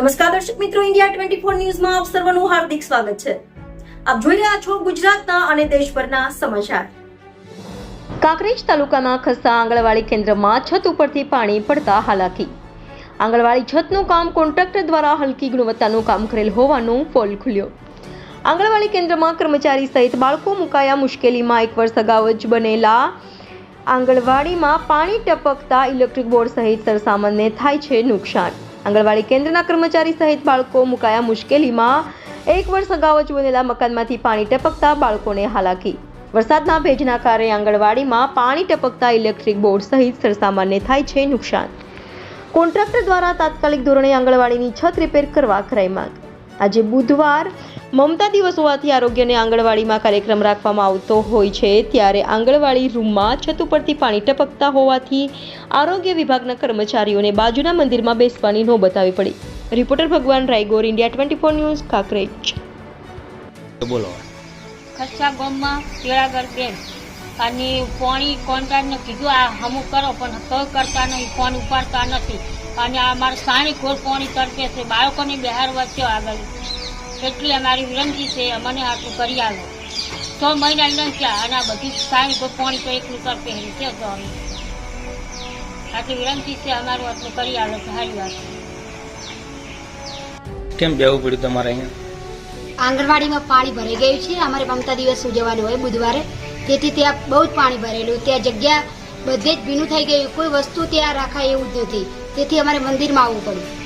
નમસ્કાર દર્શક મિત્રો, ઇન્ડિયા 24 ન્યૂઝમાં આપ સર્વનું હાર્દિક સ્વાગત છે। આપ જોઈ રહ્યા છો ગુજરાતના અને દેશભરના સમાચાર। કાંકરેજ તાલુકાના ખસ્સા આંગણવાડી કેન્દ્રમાં છત ઉપરથી પાણી પડતા હાલાકી। આંગણવાડી છતનું કામ કોન્ટ્રાક્ટર દ્વારા હલકી ગુણવત્તાનું કામ કરેલ હોવાનું પોલ ખુલ્યો। આંગણવાડી કેન્દ્રમાં કર્મચારી સહિત બાળકો મુકાયા મુશ્કેલીમાં। 1 વર્ષ અગાઉ જ બનેલા આંગણવાડીમાં પાણી ટપકતા ઇલેક્ટ્રિક બોર્ડ સહિત સરસામાનને થાય છે નુકસાન। આંગણવાડી કેન્દ્રના કર્મચારી સહિત બાળકો મુકાયા મુશ્કેલીમાં। 1 વર્ષ અગાઉ જ બનેલા મકાનમાંથી પાણી ટપકતા બાળકોને હાલાકી। વરસાદના ભેજના કારણે આંગણવાડીમાં પાણી ટપકતા ઇલેક્ટ્રિક બોર્ડ સહિત સરસામાનને થાય છે નુકસાન। કોન્ટ્રાક્ટર દ્વારા તાત્કાલિક ધોરણે આંગણવાડીની છત રિપેર કરવા કરાઈ માંગ। આજે બુધવાર મમતા દિવસ હોવાથી આરોગ્ય અને આંગણવાડીમાં કાર્યક્રમ રાખવામાં આવતો હોય છે, ત્યારે આંગણવાડી રૂમમાં છત ઉપરથી પાણી ટપકતા હોવાથી આરોગ્ય વિભાગના કર્મચારીઓને બાજુના મંદિરમાં બેસવાની નોબત આવી પડી। રિપોર્ટર ભગવાન રાયગોર, ઇન્ડિયા 24 ન્યૂઝ, કાંકરેજ। બોલો ખસ્સા ગામમાં તેળાગર બેન અને પાણી કોન્ટ્રાક્ટને કીધું આ હમું કરો, પણ કોઈ કરતા નહીં, ફોન ઉપાડતા નથી। અને આ અમારે સાણી ઘોર પાણી તરફે છે, બાળકોને બહાર વચ્ચે આગળ, એટલી અમારી વિનંતી છે, અમને આટલું કરી આવો। 6 મહિના લંચ્યા અને આ બધી સાણી ઘોર પાણી તો એકલું તરફે છે, તો અમે આટલી વિનંતી છે, અમારું આટલું કરી આવો તો સારી વાત છે। કેમ જવું પડ્યું તમારે અહીંયા? આંગણવાડીમાં પાણી ભરાઈ ગયું છે। અમારે મમતા દિવસ ઉજવવાનો હોય બુધવારે, તેથી ત્યાં બહુ જ પાણી ભરેલું। ત્યાં જગ્યા બધે જ ભીનું થઈ ગયું, કોઈ વસ્તુ ત્યાં રાખાય એવું જ નથી, તેથી અમારે મંદિરમાં આવવું પડ્યું।